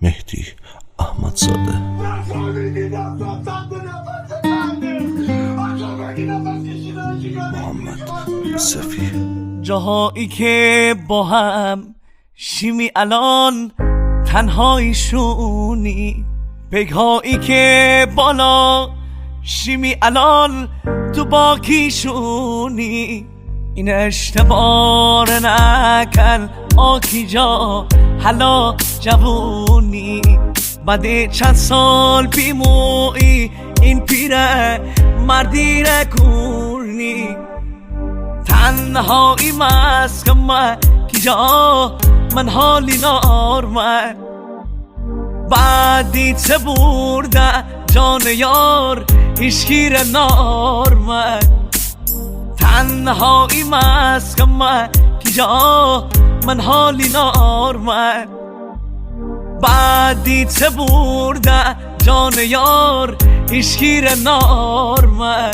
مهدی احمدزاده. محمد یوسفی. جاهایی که با هم شیمی الان تنهایشونی، بگهایی که بالا شیمی الان تو باکیشونی. این اشتبار نکن آکی جا حالا جوونی، بعد چند سال بیموی این پیره مردی رکونی. تنهایی مسکم کی جا من حالی نارمه، بعدی چه برده جان یار هیچگیر نارمه. تنهایی مسکم کی جا من حالی نارمه، بعدی چه برده جان یار هیچگیر نارمه.